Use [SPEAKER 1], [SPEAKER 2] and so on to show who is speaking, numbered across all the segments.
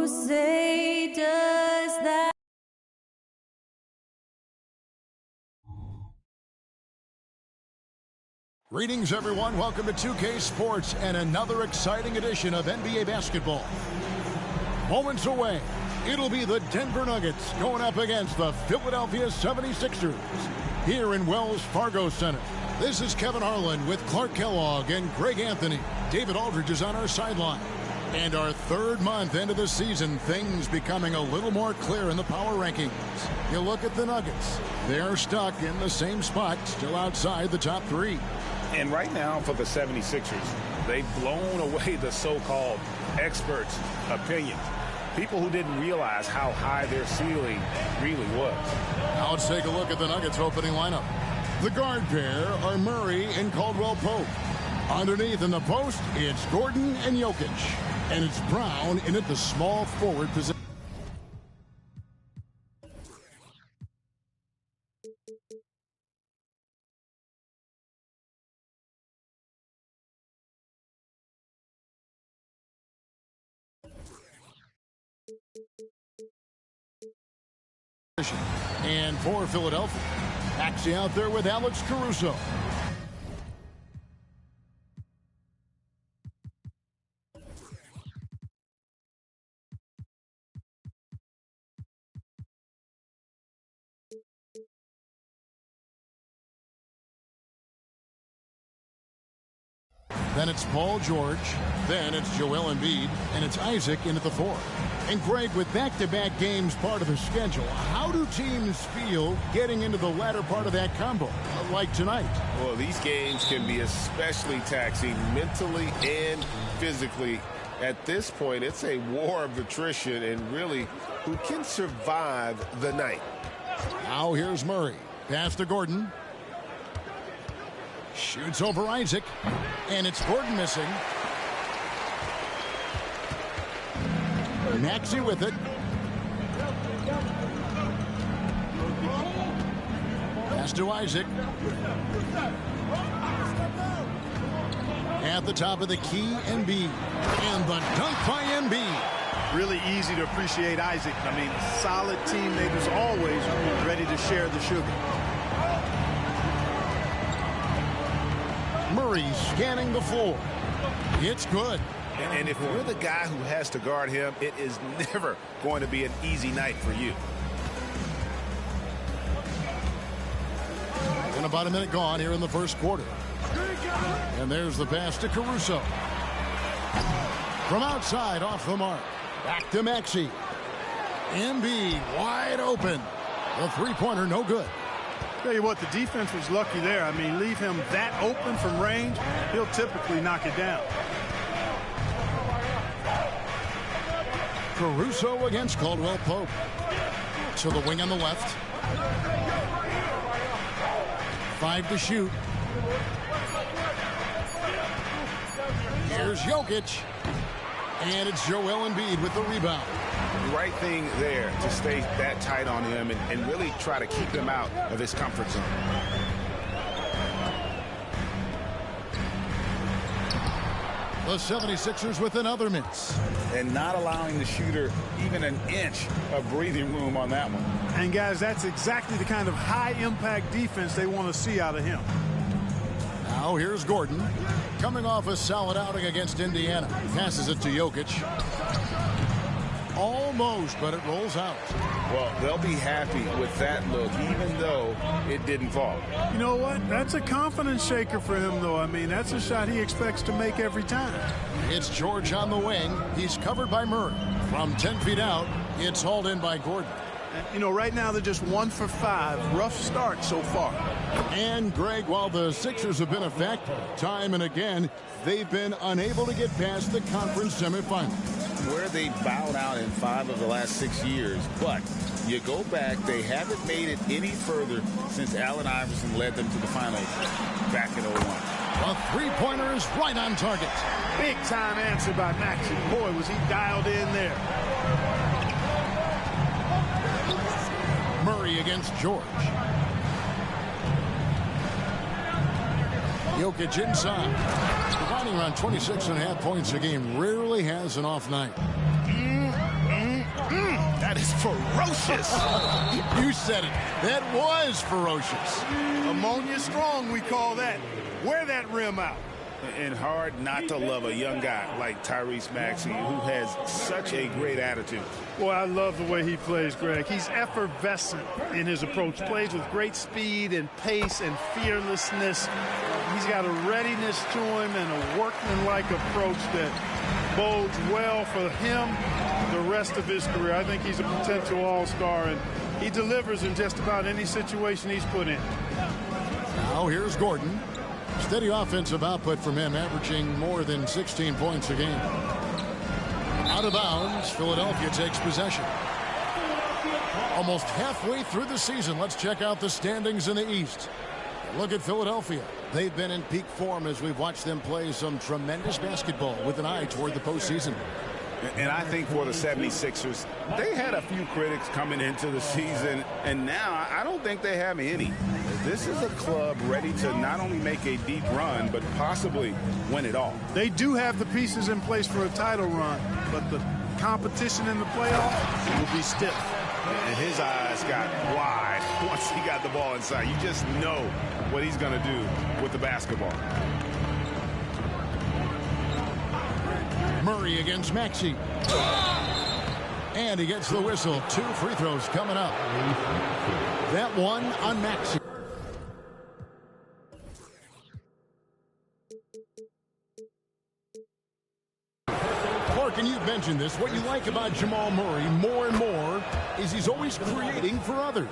[SPEAKER 1] say does that?
[SPEAKER 2] Greetings, everyone. Welcome to 2K Sports and another exciting edition of NBA basketball. Moments away, it'll be the Denver Nuggets going up against the Philadelphia 76ers here in Wells Fargo Center. This is Kevin Harlan with Clark Kellogg and Greg Anthony. David Aldridge is on our sideline. And our third month into the season, things becoming a little more clear in the power rankings. You look at the Nuggets. They're stuck in the same spot, still outside the top three.
[SPEAKER 3] And right now for the 76ers, they've blown away the so-called experts' opinions. People who didn't realize how high their ceiling really was.
[SPEAKER 2] Now let's take a look at the Nuggets opening lineup. The guard pair are Murray and Caldwell Pope. Underneath in the post, it's Gordon and Jokic. And it's Brown in at the small forward position. And for Philadelphia, Maxey out there with Alex Caruso. Then it's Paul George. Then it's Joel Embiid. And it's Isaac in at the 4. And Greg, with back-to-back games part of the schedule, how do teams feel getting into the latter part of that combo, like tonight?
[SPEAKER 3] Well, these games can be especially taxing mentally and physically. At this point, it's a war of attrition and really who can survive the night.
[SPEAKER 2] Now here's Murray. Pass to Gordon. Shoots over Isaac. And it's Gordon missing. Maxey with it. Pass to Isaac. At the top of the key, Embiid. And the dunk by Embiid.
[SPEAKER 4] Really easy to appreciate Isaac. I mean, solid teammate as always, ready to share the sugar.
[SPEAKER 2] Murray scanning the floor. It's good.
[SPEAKER 3] And if you're the guy who has to guard him, it is never going to be an easy night for you.
[SPEAKER 2] And about a minute gone here in the first quarter. And there's the pass to Caruso. From outside, off the mark. Back to Maxey. Embiid wide open. The three-pointer no good.
[SPEAKER 4] Tell you what, the defense was lucky there. I mean, leave him that open from range, he'll typically knock it down.
[SPEAKER 2] Caruso against Caldwell Pope. To the wing on the left. 5 to shoot. Here's Jokic. And it's Joel Embiid with the rebound.
[SPEAKER 3] The right thing there to stay that tight on him and really try to keep him out of his comfort zone.
[SPEAKER 2] The 76ers with another miss.
[SPEAKER 3] And not allowing the shooter even an inch of breathing room on that one.
[SPEAKER 4] And, guys, that's exactly the kind of high-impact defense they want to see out of him.
[SPEAKER 2] Now here's Gordon. Coming off a solid outing against Indiana. Passes it to Jokic. Almost, but it rolls out.
[SPEAKER 3] Well, they'll be happy with that look, even though it didn't fall.
[SPEAKER 4] You know what? That's a confidence shaker for him, though. I mean, that's a shot he expects to make every time.
[SPEAKER 2] It's George on the wing. He's covered by Murray. From 10 feet out, it's hauled in by Gordon.
[SPEAKER 4] You know, right now they're just 1 for 5. Rough start so far.
[SPEAKER 2] And, Greg, while the Sixers have been a factor time and again, they've been unable to get past the conference semifinal.
[SPEAKER 3] Where they bowed out in 5 of the last 6 years. But you go back, they haven't made it any further since Allen Iverson led them to the finals back in 01.
[SPEAKER 2] A three-pointer is right on target.
[SPEAKER 4] Big-time answer by Maxey. Boy, was he dialed in there.
[SPEAKER 2] Murray against George. Jokic inside. Providing around 26.5 points a game. Rarely has an off night.
[SPEAKER 4] That is ferocious.
[SPEAKER 2] You said it. That was ferocious.
[SPEAKER 4] Ammonia strong, we call that. Wear that rim out.
[SPEAKER 1] And hard not to love a young guy like Tyrese Maxey, who has such a great attitude.
[SPEAKER 4] Boy, I love the way he plays, Greg. He's effervescent in his approach. Plays with great speed and pace and fearlessness. He's got a readiness to him and a workmanlike approach that bodes well for him the rest of his career. I think he's a potential all-star, and he delivers in just about any situation he's put in.
[SPEAKER 2] Now here's Gordon. Steady offensive output from him, averaging more than 16 points a game. Out of bounds, Philadelphia takes possession. Almost halfway through the season, let's check out the standings in the East. Look at Philadelphia. They've been in peak form as we've watched them play some tremendous basketball with an eye toward the postseason.
[SPEAKER 1] And I think for the 76ers, they had a few critics coming into the season, and now I don't think they have any. This is a club ready to not only make a deep run, but possibly win it all.
[SPEAKER 4] They do have the pieces in place for a title run, but the competition in the playoffs will be stiff.
[SPEAKER 1] And his eyes got wide once he got the ball inside. You just know what he's going to do with the basketball.
[SPEAKER 2] Murray against Maxey. And he gets the whistle. 2 free throws coming up. That one on Maxey. Clark, and you've mentioned this. What you like about Jamal Murray more and more is he's always creating for others.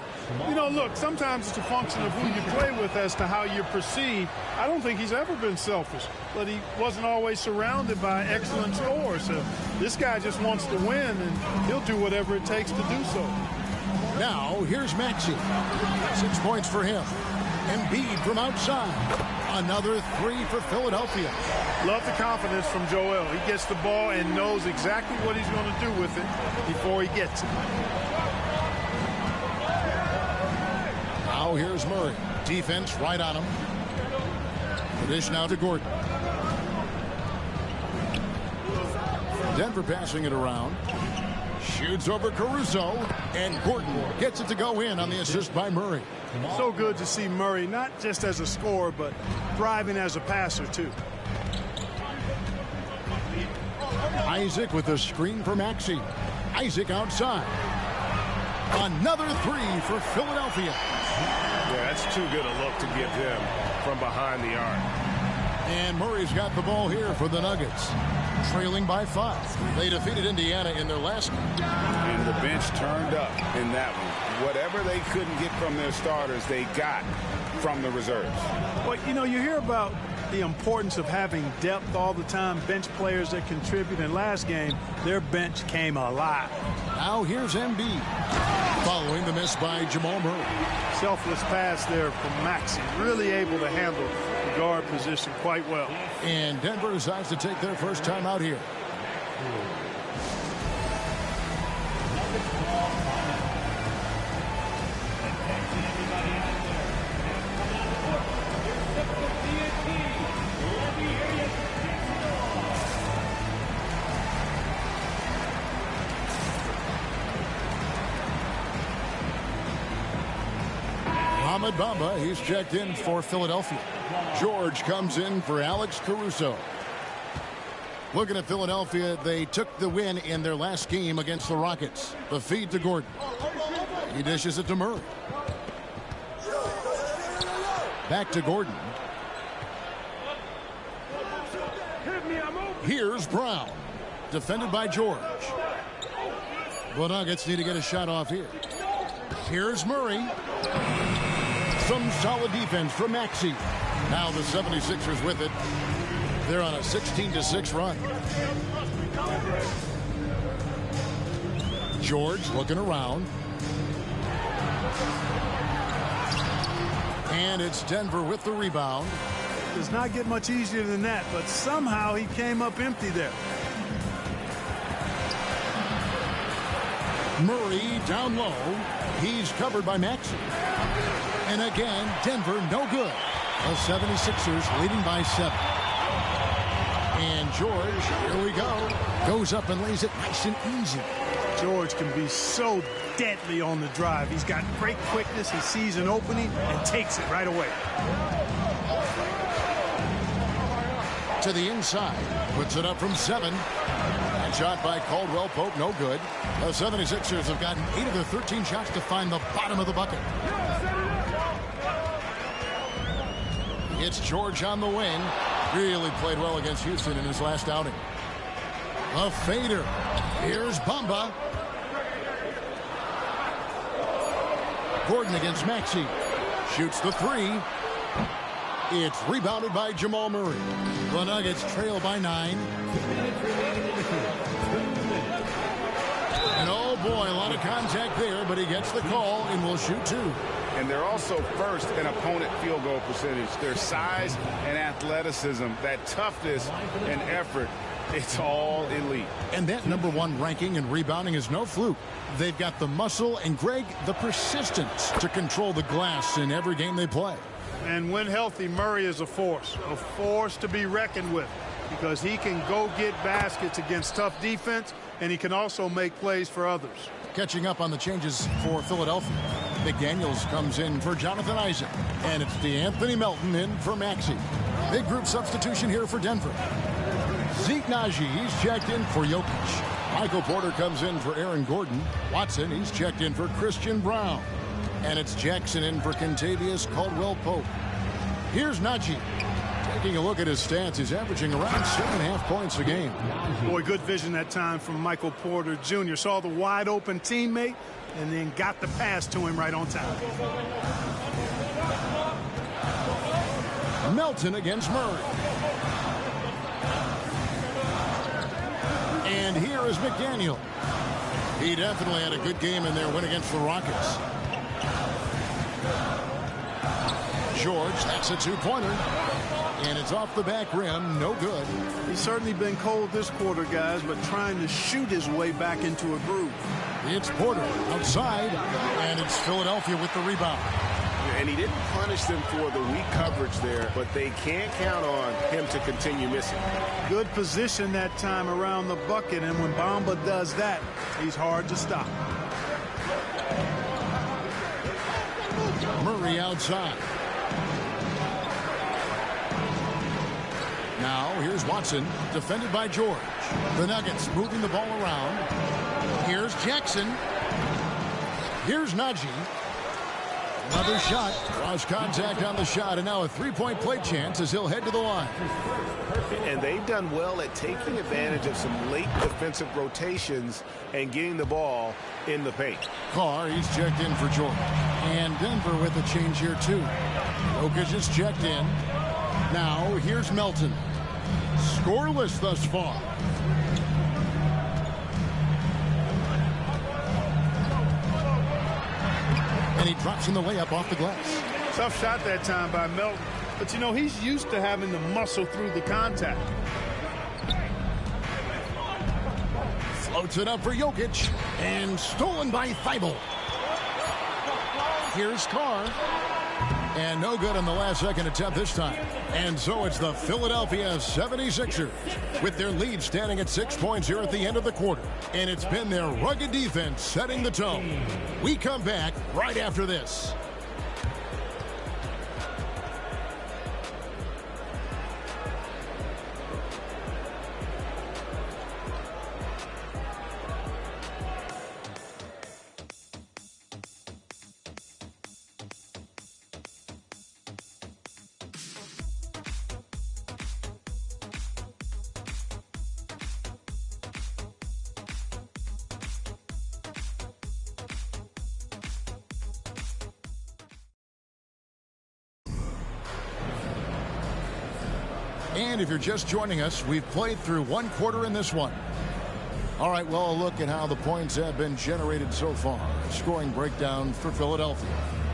[SPEAKER 4] You know, look, sometimes it's a function of who you play with as to how you're perceived. I don't think he's ever been selfish, but he wasn't always surrounded by excellent scorers. So this guy just wants to win, and he'll do whatever it takes to do so.
[SPEAKER 2] Now, here's Maxey. 6 points for him. Embiid from outside. Another 3 for Philadelphia.
[SPEAKER 4] Love the confidence from Joel. He gets the ball and knows exactly what he's going to do with it before he gets it.
[SPEAKER 2] Now here's Murray. Defense right on him. The dish now to Gordon. Denver passing it around. Shoots over Caruso. And Gordon gets it to go in on the assist by Murray.
[SPEAKER 4] So good to see Murray, not just as a scorer, but thriving as a passer, too.
[SPEAKER 2] Isaac with a screen for Maxey. Isaac outside. Another 3 for Philadelphia.
[SPEAKER 3] Yeah, that's too good a look to give him from behind the arc.
[SPEAKER 2] And Murray's got the ball here for the Nuggets. Trailing by 5. They defeated Indiana in their last game.
[SPEAKER 1] And the bench turned up in that one. Whatever they couldn't get from their starters, they got from the reserves.
[SPEAKER 4] Well, you know, you hear about the importance of having depth all the time, bench players that contribute. In last game, their bench came alive.
[SPEAKER 2] Now here's Embiid. Following the miss by Jamal Murray.
[SPEAKER 4] Selfless pass there from Maxey. Really able to handle the guard position quite well.
[SPEAKER 2] And Denver decides to take their first time out here. Ahmed Bamba, he's checked in for Philadelphia. George comes in for Alex Caruso. Looking at Philadelphia, they took the win in their last game against the Rockets. The feed to Gordon. He dishes it to Murray. Back to Gordon. Here's Brown. Defended by George. The Nuggets need to get a shot off here. Here's Murray. Some solid defense from Maxey. Now the 76ers with it. They're on a 16-6 run. George looking around. And it's Denver with the rebound.
[SPEAKER 4] Does not get much easier than that, but somehow he came up empty there.
[SPEAKER 2] Murray down low. He's covered by Maxey. And again, Denver no good. The 76ers leading by 7. And George, here we go, goes up and lays it nice and easy.
[SPEAKER 4] George can be so deadly on the drive. He's got great quickness. He sees an opening and takes it right away.
[SPEAKER 2] To the inside. Puts it up from 7. And shot by Caldwell Pope, no good. The 76ers have gotten 8 of their 13 shots to find the bottom of the bucket. It's George on the wing. Really played well against Houston in his last outing. A fader. Here's Bamba. Gordon against Maxey. Shoots the 3. It's rebounded by Jamal Murray. The Nuggets trail by 9. And oh boy, a lot of contact there, but he gets the call and will shoot 2.
[SPEAKER 1] And they're also first in opponent field goal percentage. Their size and athleticism, that toughness and effort, it's all elite.
[SPEAKER 2] And that #1 ranking and rebounding is no fluke. They've got the muscle and, Greg, the persistence to control the glass in every game they play.
[SPEAKER 4] And when healthy, Murray is a force to be reckoned with, because he can go get baskets against tough defense, and he can also make plays for others.
[SPEAKER 2] Catching up on the changes for Philadelphia. McDaniels comes in for Jonathan Isaac, and it's DeAnthony Melton in for Maxey. Big group substitution here for Denver. Zeke Naji, he's checked in for Jokic. Michael Porter comes in for Aaron Gordon. Watson, he's checked in for Christian Brown. And it's Jackson in for Kentavious Caldwell-Pope. Here's Naji. Taking a look at his stats, he's averaging around 7.5 points a game.
[SPEAKER 4] Boy, good vision that time from Michael Porter Jr. Saw the wide open teammate and then got the pass to him right on time.
[SPEAKER 2] Melton against Murray. And here is McDaniel. He definitely had a good game in their win against the Rockets. George, that's a 2-pointer. And it's off the back rim, no good.
[SPEAKER 4] He's certainly been cold this quarter, guys, but trying to shoot his way back into a groove.
[SPEAKER 2] It's Porter outside, and it's Philadelphia with the rebound.
[SPEAKER 3] And he didn't punish them for the weak coverage there, but they can't count on him to continue missing.
[SPEAKER 4] Good position that time around the bucket, and when Bamba does that, he's hard to stop.
[SPEAKER 2] Murray outside. Now, here's Watson, defended by George. The Nuggets moving the ball around. Here's Jackson. Here's Naji. Another shot. Draws contact on the shot, and now a 3-point play chance as he'll head to the line.
[SPEAKER 3] And they've done well at taking advantage of some late defensive rotations and getting the ball in the paint.
[SPEAKER 2] Carr, he's checked in for George. And Denver with a change here, too. Jokic is checked in. Now, here's Melton. Scoreless thus far. And he drops in the layup off the glass.
[SPEAKER 4] Tough shot that time by Melton. But, you know, he's used to having the muscle through the contact.
[SPEAKER 2] Floats it up for Jokic. And stolen by Thibault. Here's Carr. And no good on the last second attempt this time. And so it's the Philadelphia 76ers with their lead standing at 6 points here at the end of the quarter. And it's been their rugged defense setting the tone. We come back right after this. And if you're just joining us, we've played through one quarter in this one. All right, well, a look at how the points have been generated so far. Scoring breakdown for Philadelphia.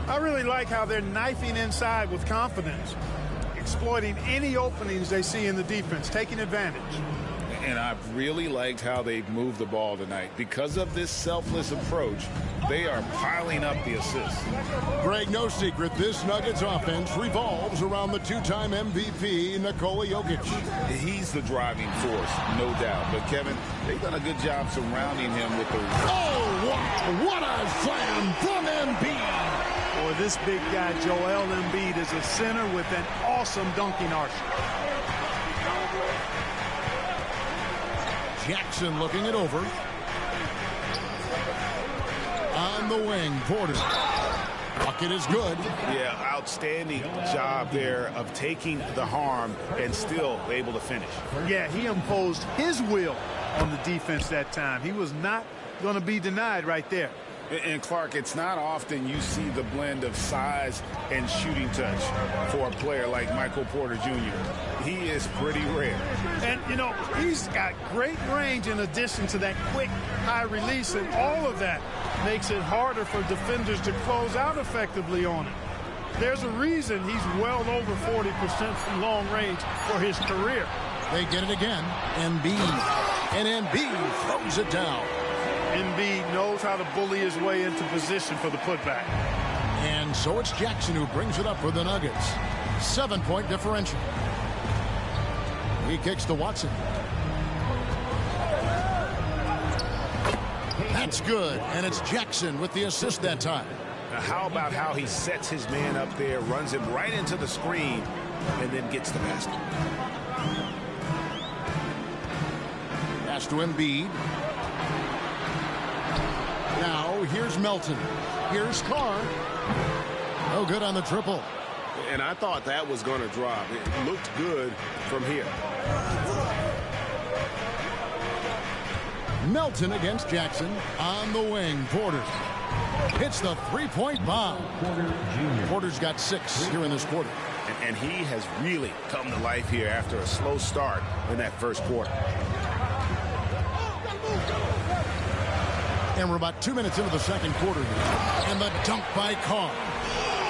[SPEAKER 4] I really like how they're knifing inside with confidence, exploiting any openings they see in the defense, taking advantage.
[SPEAKER 1] And I've really liked how they've moved the ball tonight. Because of this selfless approach, they are piling up the assists.
[SPEAKER 2] Greg, no secret, this Nuggets offense revolves around the two-time MVP, Nikola Jokic.
[SPEAKER 1] He's the driving force, no doubt. But, Kevin, they've done a good job surrounding him with the...
[SPEAKER 2] Oh, wow. What a slam from Embiid.
[SPEAKER 4] Boy, this big guy, Joel Embiid, is a center with an awesome dunking arsenal.
[SPEAKER 2] Jackson looking it over. On the wing, Porter. Bucket is good.
[SPEAKER 1] Yeah, outstanding job there of taking the harm and still able to finish.
[SPEAKER 4] Yeah, he imposed his will on the defense that time. He was not going to be denied right there.
[SPEAKER 1] And Clark, it's not often you see the blend of size and shooting touch for a player like Michael Porter Jr. He is pretty rare.
[SPEAKER 4] And, you know, he's got great range in addition to that quick high release, and all of that makes it harder for defenders to close out effectively on him. There's a reason he's well over 40% from long range for his career.
[SPEAKER 2] They get it again. Embiid. And Embiid throws it down.
[SPEAKER 4] Embiid knows how to bully his way into position for the putback.
[SPEAKER 2] And so it's Jackson who brings it up for the Nuggets. 7-point differential. He kicks to Watson. That's good. And it's Jackson with the assist that time.
[SPEAKER 1] Now, how about how he sets his man up there, runs him right into the screen, and then gets the basket.
[SPEAKER 2] Pass to Embiid. Now, here's Melton. Here's Carr. No good on the triple.
[SPEAKER 3] And I thought that was going to drop. It looked good from here.
[SPEAKER 2] Melton against Jackson. On the wing, Porter. Hits the three-point bomb. Porter's got 6 here in this quarter.
[SPEAKER 1] And he has really come to life here after a slow start in that first quarter.
[SPEAKER 2] And we're about 2 minutes into the second quarter here. And the dunk by Carr.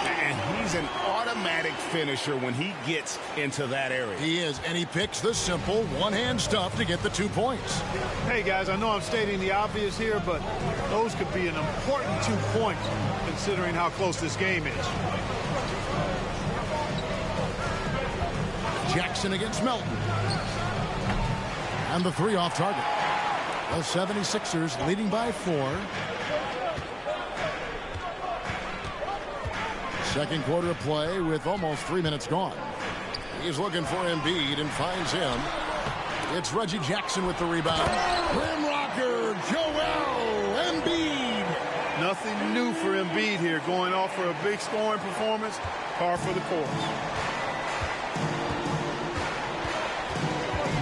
[SPEAKER 1] And he's an automatic finisher when he gets into that area.
[SPEAKER 2] He is, and he picks the simple one-hand stuff to get the 2 points.
[SPEAKER 4] Hey, guys, I know I'm stating the obvious here, but those could be an important 2 points considering how close this game is.
[SPEAKER 2] Jackson against Melton. And the 3 off target. The 76ers leading by 4. Second quarter of play with almost 3 minutes gone. He's looking for Embiid and finds him. It's Reggie Jackson with the rebound. Rim rocker, Joel Embiid.
[SPEAKER 4] Nothing new for Embiid here, going off for a big scoring performance. Par for the course.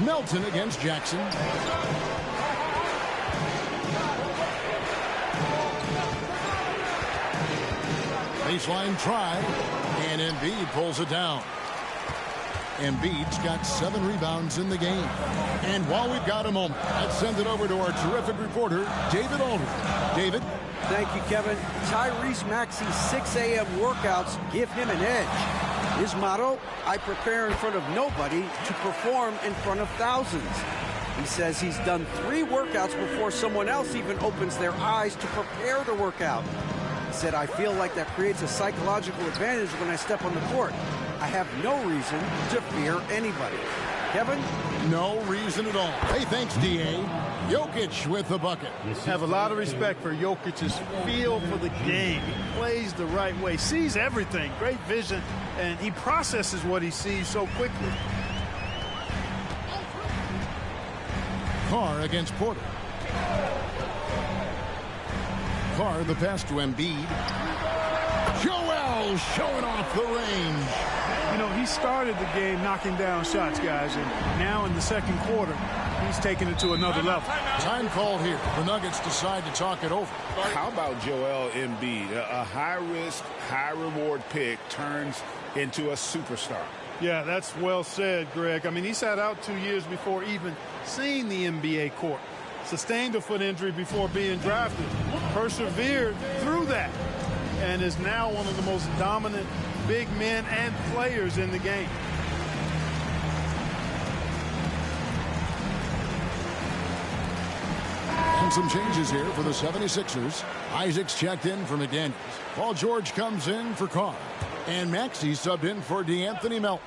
[SPEAKER 2] Melton against Jackson. Baseline try, and Embiid pulls it down. Embiid's got 7 rebounds in the game. And while we've got a moment, let's send it over to our terrific reporter, David Aldridge. David?
[SPEAKER 5] Thank you, Kevin. Tyrese Maxey's 6 a.m. workouts give him an edge. His motto, I prepare in front of nobody to perform in front of thousands. He says he's done 3 workouts before someone else even opens their eyes to prepare to work out. He said, I feel like that creates a psychological advantage when I step on the court. I have no reason to fear anybody. Kevin?
[SPEAKER 2] No reason at all. Hey, thanks, D.A. Jokic with the bucket.
[SPEAKER 4] Have a lot of respect for Jokic's feel for the game. He plays the right way, sees everything, great vision, and he processes what he sees so quickly.
[SPEAKER 2] Carr against Porter. Carr, the pass to Embiid. Joel showing off the range.
[SPEAKER 4] You know, he started the game knocking down shots, guys, and now in the second quarter, he's taking it to another level.
[SPEAKER 2] Time called here. The Nuggets decide to talk it over.
[SPEAKER 1] How about Joel Embiid? A high-risk, high-reward pick turns into a superstar.
[SPEAKER 4] Yeah, that's well said, Greg. I mean, he sat out 2 years before even seeing the NBA court. Sustained a foot injury before being drafted. Persevered through that. And is now one of the most dominant big men and players in the game.
[SPEAKER 2] And some changes here for the 76ers. Isaac's checked in for McDaniels. Paul George comes in for Carr. And Maxey subbed in for DeAnthony Melton.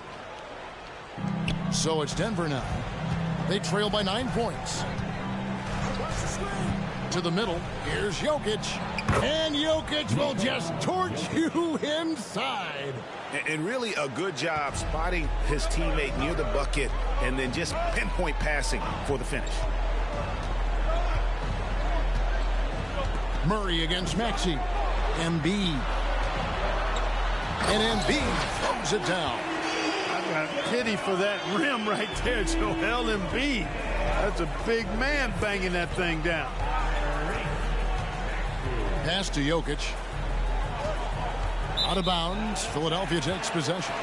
[SPEAKER 2] So it's Denver now. They trail by 9 points. To the middle. Here's Jokic. And Jokic will just torch you inside.
[SPEAKER 1] And really a good job spotting his teammate near the bucket and then just pinpoint passing for the finish.
[SPEAKER 2] Murray against Maxey. Embiid. And Embiid throws it down.
[SPEAKER 4] I got pity for that rim right there, Joel Embiid. That's a big man banging that thing down.
[SPEAKER 2] Pass to Jokic. Out of bounds. Philadelphia takes possession.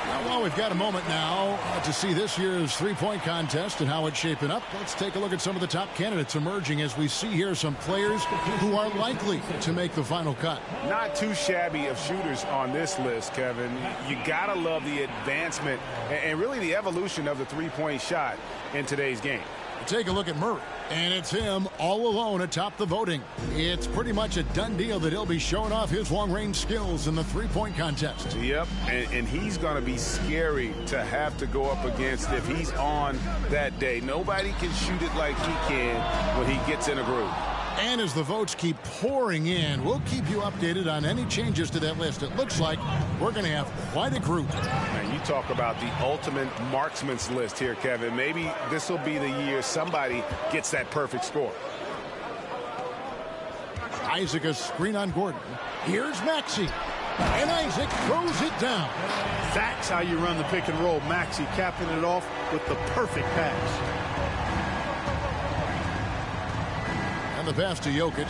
[SPEAKER 2] Now, while we've got a moment now to see this year's three-point contest and how it's shaping up, let's take a look at some of the top candidates emerging as we see here some players who are likely to make the final cut.
[SPEAKER 1] Not too shabby of shooters on this list, Kevin. You gotta love the advancement and really the evolution of the three-point shot in today's game.
[SPEAKER 2] Take a look at Murray, and it's him all alone atop the voting. It's pretty much a done deal that he'll be showing off his long-range skills in the three-point contest.
[SPEAKER 1] Yep, and he's going to be scary to have to go up against if he's on that day. Nobody can shoot it like he can when he gets in a groove.
[SPEAKER 2] And as the votes keep pouring in, we'll keep you updated on any changes to that list. It looks like we're going to have quite a group.
[SPEAKER 1] Man, you talk about the ultimate marksman's list here, Kevin. Maybe this will be the year somebody gets that perfect score.
[SPEAKER 2] Isaac a screen on Gordon. Here's Maxey. And Isaac throws it down.
[SPEAKER 4] That's how you run the pick and roll. Maxey capping it off with the perfect pass.
[SPEAKER 2] And the pass to Jokic.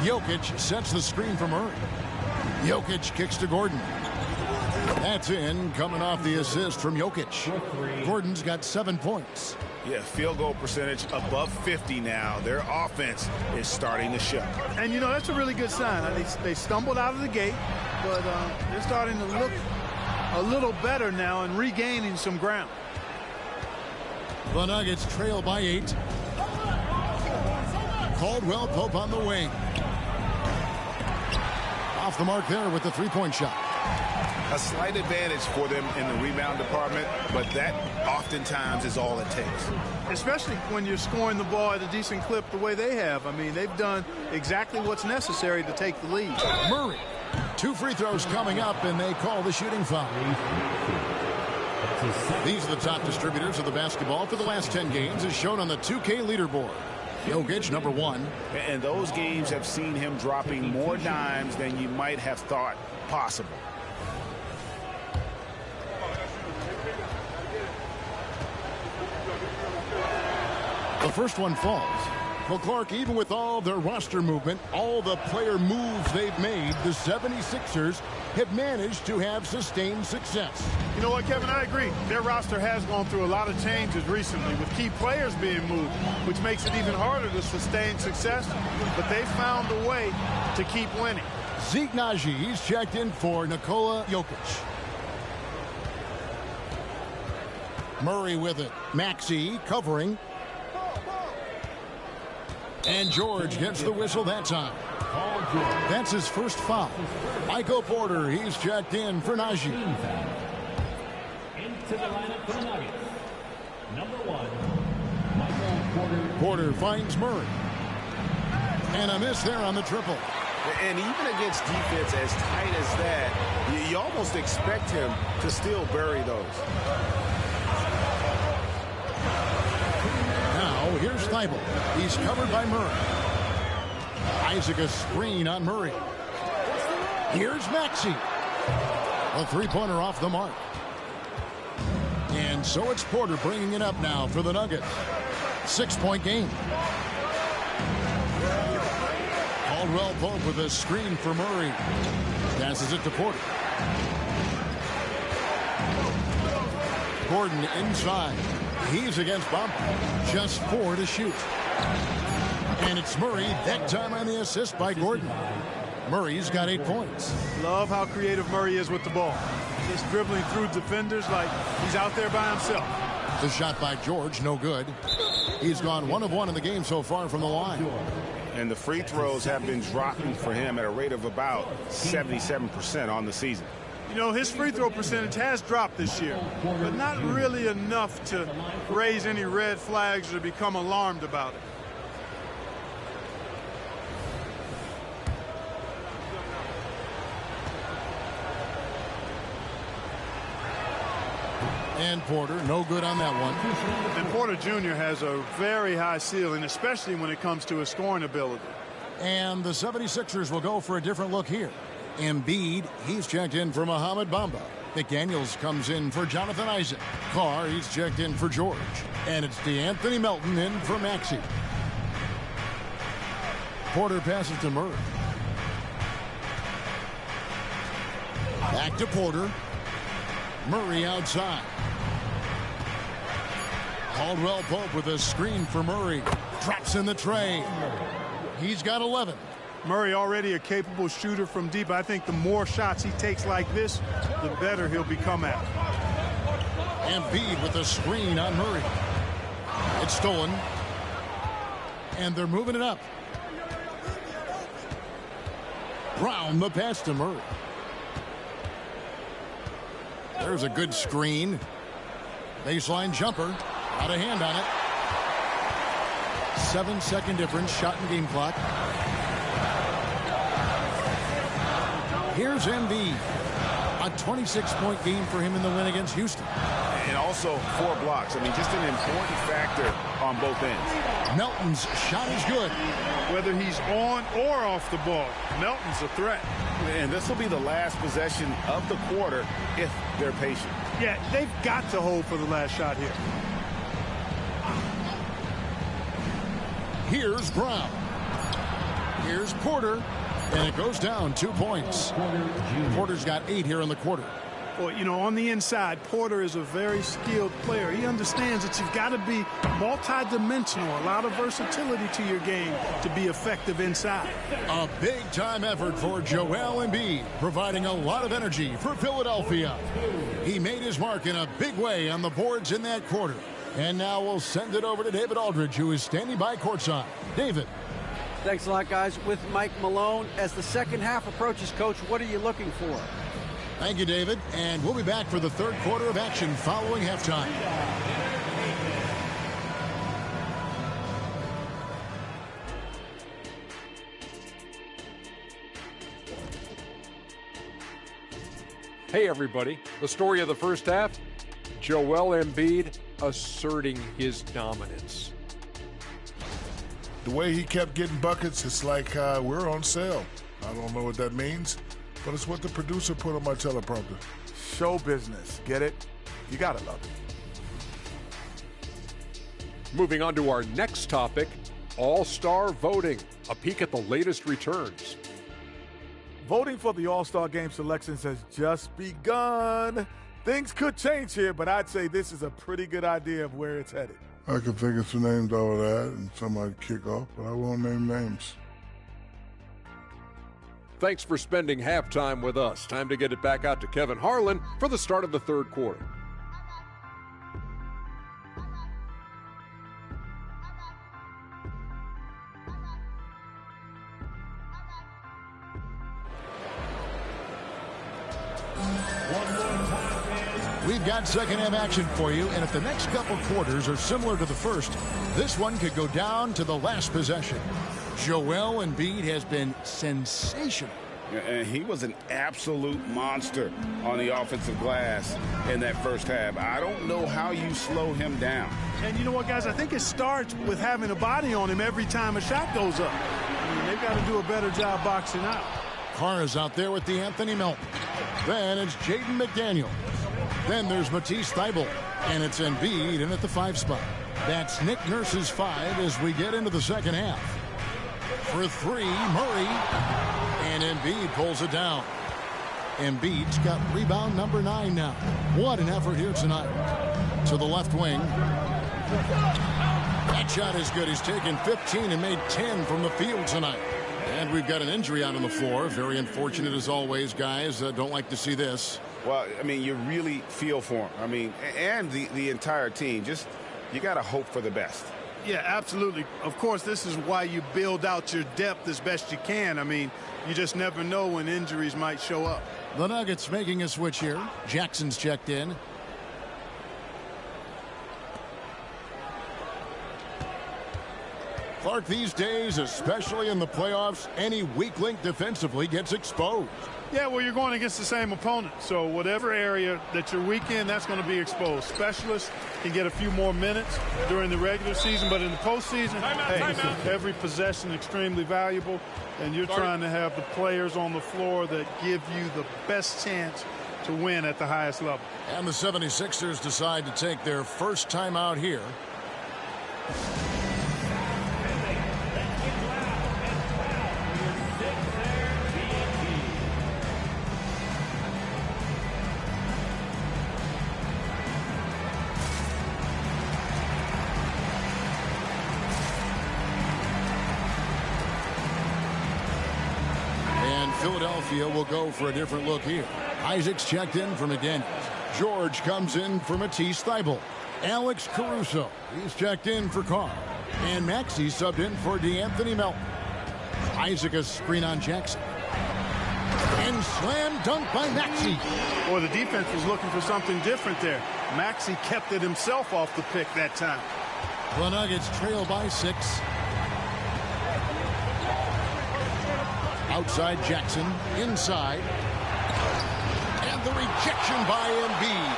[SPEAKER 2] Jokic sets the screen for Murray. Jokic kicks to Gordon. That's in, coming off the assist from Jokic. Gordon's got 7 points.
[SPEAKER 1] Yeah, field goal percentage above 50 now. Their offense is starting to show.
[SPEAKER 4] And, you know, that's a really good sign. They stumbled out of the gate, but they're starting to look a little better now and regaining some ground.
[SPEAKER 2] The Nuggets trail by 8. Caldwell Pope on the wing. Off the mark there with the three-point shot.
[SPEAKER 1] A slight advantage for them in the rebound department, but that oftentimes is all it takes.
[SPEAKER 4] Especially when you're scoring the ball at a decent clip the way they have. I mean, they've done exactly what's necessary to take the lead.
[SPEAKER 2] Murray. 2 free throws coming up, and they call the shooting foul. These are the top distributors of the basketball for the last 10 games as shown on the 2K leaderboard. Jokic, number 1.
[SPEAKER 1] And those games have seen him dropping more dimes than you might have thought possible.
[SPEAKER 2] The first one falls. Well, Clark, even with all their roster movement, all the player moves they've made, the 76ers have managed to have sustained success.
[SPEAKER 4] You know what, Kevin? I agree. Their roster has gone through a lot of changes recently with key players being moved, which makes it even harder to sustain success. But they found a way to keep winning.
[SPEAKER 2] Zeke Naji, he's checked in for Nikola Jokic. Murray with it. Maxey covering. And George gets the whistle that time. That's his first foul. Michael Porter, he's checked in for Naji.
[SPEAKER 6] Into the lineup for the Nuggets. Number 1, Michael Porter.
[SPEAKER 2] Porter finds Murray. And a miss there on the triple.
[SPEAKER 1] And even against defense as tight as that, you almost expect him to still bury those.
[SPEAKER 2] Now, here's Thibault. He's covered by Murray. Isaac a screen on Murray. Here's Maxey. A three-pointer off the mark. And so it's Porter bringing it up now for the Nuggets. 6-point game. Caldwell Pope with a screen for Murray. Passes it to Porter. Gordon inside. He's against Bump. Just 4 to shoot. And it's Murray, that time on the assist by Gordon. Murray's got 8 points.
[SPEAKER 4] Love how creative Murray is with the ball. Just dribbling through defenders like he's out there by himself.
[SPEAKER 2] The shot by George, no good. He's gone 1 of 1 in the game so far from the line.
[SPEAKER 1] And the free throws have been dropping for him at a rate of about 77% on the season.
[SPEAKER 4] You know, his free throw percentage has dropped this year, but not really enough to raise any red flags or become alarmed about it.
[SPEAKER 2] And Porter, no good on that one.
[SPEAKER 4] And Porter Jr. has a very high ceiling, especially when it comes to his scoring ability.
[SPEAKER 2] And the 76ers will go for a different look here. Embiid, he's checked in for Mohamed Bamba. McDaniels comes in for Jonathan Isaac. Carr, he's checked in for George. And it's DeAnthony Melton in for Maxey. Porter passes to Murray. Back to Porter. Murray outside. Caldwell Pope with a screen for Murray. Drops in the tray. He's got 11.
[SPEAKER 4] Murray already a capable shooter from deep. I think the more shots he takes like this, the better he'll become at.
[SPEAKER 2] Embiid with a screen on Murray. It's stolen. And they're moving it up. Brown the pass to Murray. There's a good screen. Baseline jumper. Out of hand on it. 7-second difference. Shot and game clock. Here's Embiid. A 26-point game for him in the win against Houston.
[SPEAKER 1] And also 4 blocks. I mean, just an important factor on both ends.
[SPEAKER 2] Melton's shot is good.
[SPEAKER 4] Whether he's on or off the ball, Melton's a threat.
[SPEAKER 1] And this will be the last possession of the quarter if they're patient.
[SPEAKER 4] Yeah, they've got to hold for the last shot here.
[SPEAKER 2] Here's Brown. Here's Porter. And it goes down 2 points. Porter's got 8 here in the quarter.
[SPEAKER 4] Well, you know, on the inside, Porter is a very skilled player. He understands that you've got to be multi-dimensional, a lot of versatility to your game to be effective inside.
[SPEAKER 2] A big-time effort for Joel Embiid, providing a lot of energy for Philadelphia. He made his mark in a big way on the boards in that quarter. And now we'll send it over to David Aldridge, who is standing by courtside. David.
[SPEAKER 5] Thanks a lot, guys. With Mike Malone, as the second half approaches, Coach, what are you looking for?
[SPEAKER 2] Thank you, David. And we'll be back for the third quarter of action following halftime.
[SPEAKER 7] Hey, everybody. The story of the first half, Joel Embiid asserting his dominance.
[SPEAKER 8] The way he kept getting buckets, it's like we're on sale. I don't know what that means, but it's what the producer put on my teleprompter.
[SPEAKER 9] Show business. Get it? You gotta love it.
[SPEAKER 7] Moving on to our next topic, All-Star voting. A peek at the latest returns.
[SPEAKER 9] Voting for the All-Star Game selections has just begun. Things could change here, but I'd say this is a pretty good idea of where it's headed.
[SPEAKER 8] I could think of some names out of that and some I'd kick off, but I won't name names.
[SPEAKER 7] Thanks for spending halftime with us. Time to get it back out to Kevin Harlan for the start of the third quarter.
[SPEAKER 2] We've got second half action for you, and if the next couple quarters are similar to the first, this one could go down to the last possession. Joel Embiid has been sensational.
[SPEAKER 1] And he was an absolute monster on the offensive glass in that first half. I don't know how you slow him down.
[SPEAKER 4] And you know what, guys? I think it starts with having a body on him every time a shot goes up. I mean, they've got to do a better job boxing out.
[SPEAKER 2] Carr is out there with DeAnthony Melton. Then it's Jaden McDaniel. Then there's Matisse Thybulle. And it's Embiid in at the 5 spot. That's Nick Nurse's 5 as we get into the second half. For 3, Murray. And Embiid pulls it down. Embiid's got rebound number 9 now. What an effort here tonight. To the left wing. That shot is good. He's taken 15 and made 10 from the field tonight. And we've got an injury out on the floor. Very unfortunate as always, guys. Don't like to see this.
[SPEAKER 1] Well, I mean, you really feel for him. I mean, and the entire team. Just, you got to hope for the best.
[SPEAKER 4] Yeah, absolutely. Of course, this is why you build out your depth as best you can. I mean, you just never know when injuries might show up.
[SPEAKER 2] The Nuggets making a switch here. Jackson's checked in. Clark, these days, especially in the playoffs, any weak link defensively gets exposed.
[SPEAKER 4] Yeah, well, you're going against the same opponent. So whatever area that you're weak in, that's going to be exposed. Specialists can get a few more minutes during the regular season, but in the postseason, every possession extremely valuable, and you're trying to have the players on the floor that give you the best chance to win at the highest level.
[SPEAKER 2] And the 76ers decide to take their first time out here. Philadelphia will go for a different look here. Isaac's checked in for McDaniels. George comes in for Matisse Thybulle. Alex Caruso, he's checked in for Carr. And Maxey subbed in for DeAnthony Melton. Isaac a screen on Jackson. And slam dunk by Maxey.
[SPEAKER 4] Well, the defense was looking for something different there. Maxey kept it himself off the pick that time.
[SPEAKER 2] The Nuggets trail by 6. Outside Jackson, inside. And the rejection by Embiid.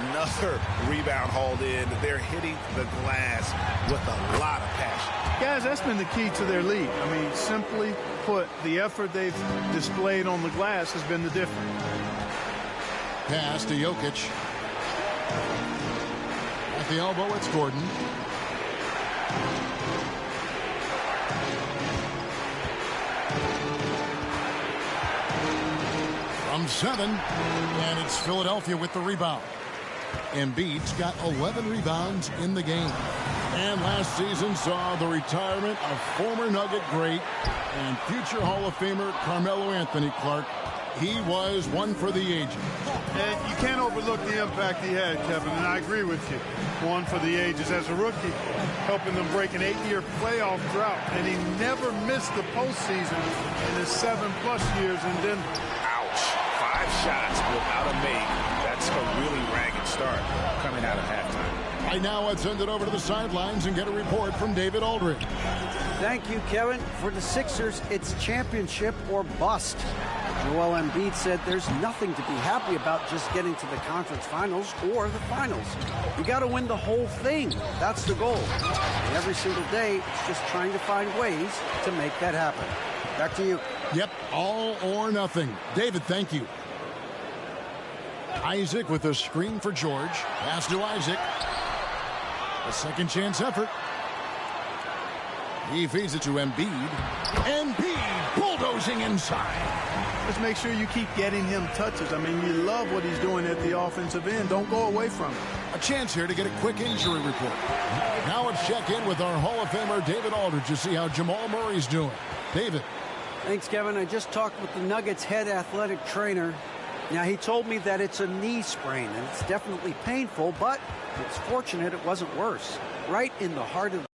[SPEAKER 1] Another rebound hauled in. They're hitting the glass with a lot of passion.
[SPEAKER 4] Guys, that's been the key to their lead. I mean, simply put, the effort they've displayed on the glass has been the difference.
[SPEAKER 2] Pass to Jokic. At the elbow, it's Gordon. From 7, and it's Philadelphia with the rebound. Embiid's got 11 rebounds in the game. And last season saw the retirement of former Nugget great and future Hall of Famer Carmelo Anthony Clark. He was one for the ages.
[SPEAKER 4] And you can't overlook the impact he had, Kevin, and I agree with you. One for the ages as a rookie, helping them break an 8-year playoff drought, and he never missed the postseason in his 7+ years in Denver.
[SPEAKER 1] 5 shots without a make. That's a really ragged start coming out of halftime.
[SPEAKER 2] Right now, let's send it over to the sidelines and get a report from David Aldridge.
[SPEAKER 5] Thank you, Kevin. For the Sixers, it's championship or bust. Joel Embiid said there's nothing to be happy about just getting to the conference finals or the finals. You got to win the whole thing. That's the goal. And every single day, it's just trying to find ways to make that happen. Back to you.
[SPEAKER 2] Yep, all or nothing. David, thank you. Isaac with a screen for George. Pass to Isaac. A second chance effort. He feeds it to Embiid. Embiid bulldozing inside.
[SPEAKER 4] Let's make sure you keep getting him touches. I mean, you love what he's doing at the offensive end. Don't go away from it.
[SPEAKER 2] A chance here to get a quick injury report. Now let's check in with our Hall of Famer David Aldridge to see how Jamal Murray's doing. David.
[SPEAKER 5] Thanks, Kevin. I just talked with the Nuggets head athletic trainer. Now, he told me that it's a knee sprain, and it's definitely painful, but it's fortunate it wasn't worse. Right in the heart of